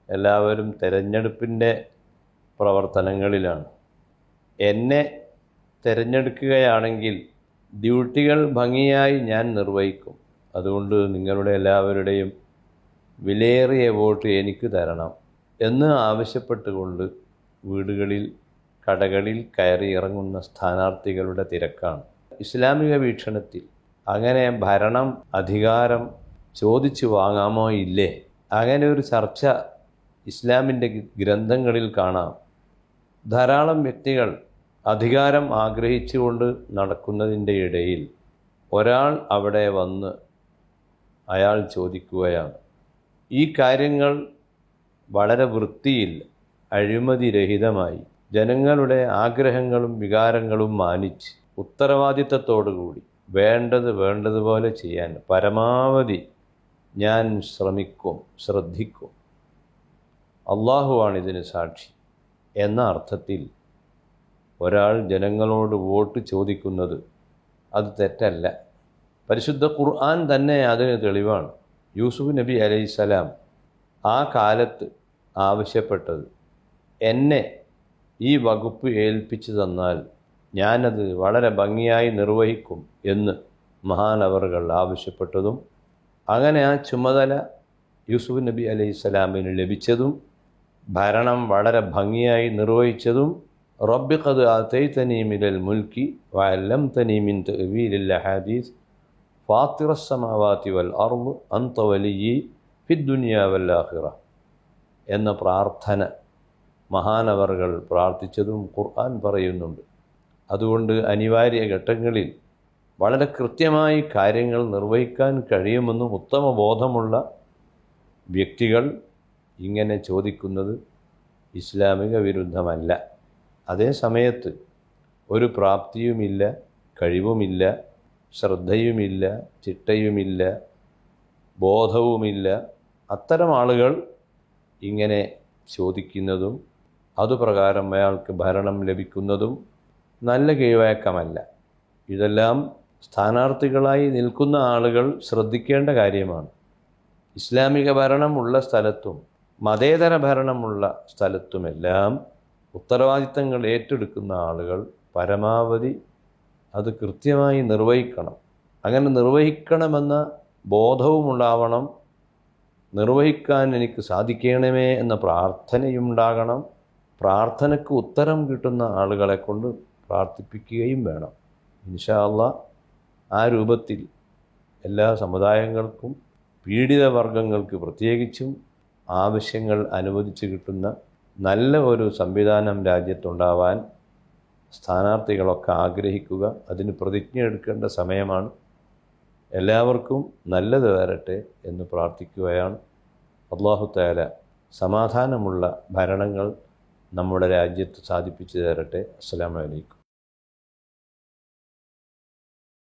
എല്ലാവരും തിരഞ്ഞെടുപ്പിൻ്റെ പ്രവർത്തനങ്ങളിലാണ്. എന്നെ തിരഞ്ഞെടുക്കുകയാണെങ്കിൽ ഡ്യൂട്ടികൾ ഭംഗിയായി ഞാൻ നിർവഹിക്കും. അതുകൊണ്ട് നിങ്ങളുടെ എല്ലാവരുടെയും വിലയേറിയ വോട്ട് എനിക്ക് തരണം എന്ന് ആവശ്യപ്പെട്ടുകൊണ്ട് വീടുകളിൽ, കടകളിൽ കയറി ഇറങ്ങുന്ന സ്ഥാനാർത്ഥികളുടെ തിരക്കാണ്. ഇസ്ലാമിക വീക്ഷണത്തിൽ അങ്ങനെ ഭരണം, അധികാരം ചോദിച്ചു വാങ്ങാമോ ഇല്ലേ? അങ്ങനെ ഒരു ചർച്ച ഇസ്ലാമിൻ്റെ ഗ്രന്ഥങ്ങളിൽ കാണാം. ധാരാളം വ്യക്തികൾ അധികാരം ആഗ്രഹിച്ചുകൊണ്ട് നടക്കുന്നതിൻ്റെ ഇടയിൽ ഒരാൾ അവിടെ വന്ന് അയാൾ ചോദിക്കുകയാണ്. ഈ കാര്യങ്ങൾ വളരെ വൃത്തിയിൽ, അഴിമതിരഹിതമായി, ജനങ്ങളുടെ ആഗ്രഹങ്ങളും വികാരങ്ങളും മാനിച്ച് ഉത്തരവാദിത്തത്തോടുകൂടി വേണ്ടതുപോലെ ചെയ്യാൻ പരമാവധി ഞാൻ ശ്രദ്ധിക്കും. അള്ളാഹുവാണ് ഇതിന് സാക്ഷി എന്ന അർത്ഥത്തിൽ ഒരാൾ ജനങ്ങളോട് വോട്ട് ചോദിക്കുന്നത് അത് തെറ്റല്ല. പരിശുദ്ധ ഖുർആൻ തന്നെ അതിന് തെളിവാണ്. യൂസുഫ് നബി അലൈഹിസ്സലാം ആ കാലത്ത് ആവശ്യപ്പെട്ടത്, എന്നെ ഈ വകുപ്പ് ഏൽപ്പിച്ചു തന്നാൽ ഞാനത് വളരെ ഭംഗിയായി നിർവഹിക്കും എന്ന് മഹാനവറുകൾ ആവശ്യപ്പെട്ടതും, അങ്ങനെ ആ ചുമതല യൂസുഫ് നബി അലൈഹിസ്സലാമിന് ലഭിച്ചതും, ഭരണം വളരെ ഭംഗിയായി നിർവഹിച്ചതും, റബ്ബി ഖദ് ആതൈതനി മിനൽ മുൽക്കി വഅല്ലംതനി മിൻ തഅ്വീലിൽ അഹാദീസ് ഫാത്തിറസ് സമാവാതി വൽ അർദ് അൻത വലിയ്യി ഫിദ്ദുനിയ വൽ ആഖിറ എന്ന പ്രാർത്ഥന മഹാനവറുകൾ പ്രാർത്ഥിച്ചതും ഖുർആൻ പറയുന്നുണ്ട്. അതുകൊണ്ട് അനിവാര്യ ഘട്ടങ്ങളിൽ വളരെ കൃത്യമായി കാര്യങ്ങൾ നിർവഹിക്കാൻ കഴിയുമെന്നും ഉത്തമ ബോധമുള്ള വ്യക്തികൾ ഇങ്ങനെ ചോദിക്കുന്നത് ഇസ്ലാമിക വിരുദ്ധമല്ല. അതേ സമയത്ത് ഒരു പ്രാപ്തിയുമില്ല, കഴിവുമില്ല, ശ്രദ്ധയുമില്ല, ചിട്ടയുമില്ല, ബോധവുമില്ല, അത്തരം ആളുകൾ ഇങ്ങനെ ചോദിക്കുന്നതും അതുപ്രകാരം അയാൾക്ക് ഭരണം ലഭിക്കുന്നതും നല്ല കീഴ്വഴക്കമല്ല. ഇതെല്ലാം സ്ഥാനാർത്ഥികളായി നിൽക്കുന്ന ആളുകൾ ശ്രദ്ധിക്കേണ്ട കാര്യമാണ്. ഇസ്ലാമിക ഭരണമുള്ള സ്ഥലത്തും മതേതര ഭരണമുള്ള സ്ഥലത്തുമെല്ലാം ഉത്തരവാദിത്തങ്ങൾ ഏറ്റെടുക്കുന്ന ആളുകൾ പരമാവധി അത് കൃത്യമായി നിർവഹിക്കണം. അങ്ങനെ നിർവഹിക്കണമെന്ന ബോധവുമുണ്ടാവണം. നിർവഹിക്കാൻ എനിക്ക് സാധിക്കണമേ എന്ന പ്രാർത്ഥനയുണ്ടാകണം. പ്രാർത്ഥനയ്ക്ക് ഉത്തരം കിട്ടുന്ന ആളുകളെ കൊണ്ട് പ്രാർത്ഥിപ്പിക്കുകയും വേണം. ഇൻഷാ അല്ലാഹ് ആ രൂപത്തിൽ എല്ലാ സമുദായങ്ങൾക്കും പീഡിതവർഗങ്ങൾക്ക് പ്രത്യേകിച്ചും ആവശ്യങ്ങൾ അനുവദിച്ച് കിട്ടുന്ന നല്ല ഒരു സംവിധാനം രാജ്യത്തുണ്ടാവാൻ സ്ഥാനാർത്ഥികളൊക്കെ ആഗ്രഹിക്കുക. അതിന് പ്രതിജ്ഞ എടുക്കേണ്ട സമയമാണ്. എല്ലാവർക്കും നല്ലത് വരട്ടെ എന്ന് പ്രാർത്ഥിക്കുകയാണ്. അല്ലാഹു തആല സമാധാനമുള്ള ഭരണങ്ങൾ നമ്മുടെ രാജ്യത്ത് സാധിപ്പിച്ചു തരട്ടെ. അസ്സലാമു അലൈക്കും.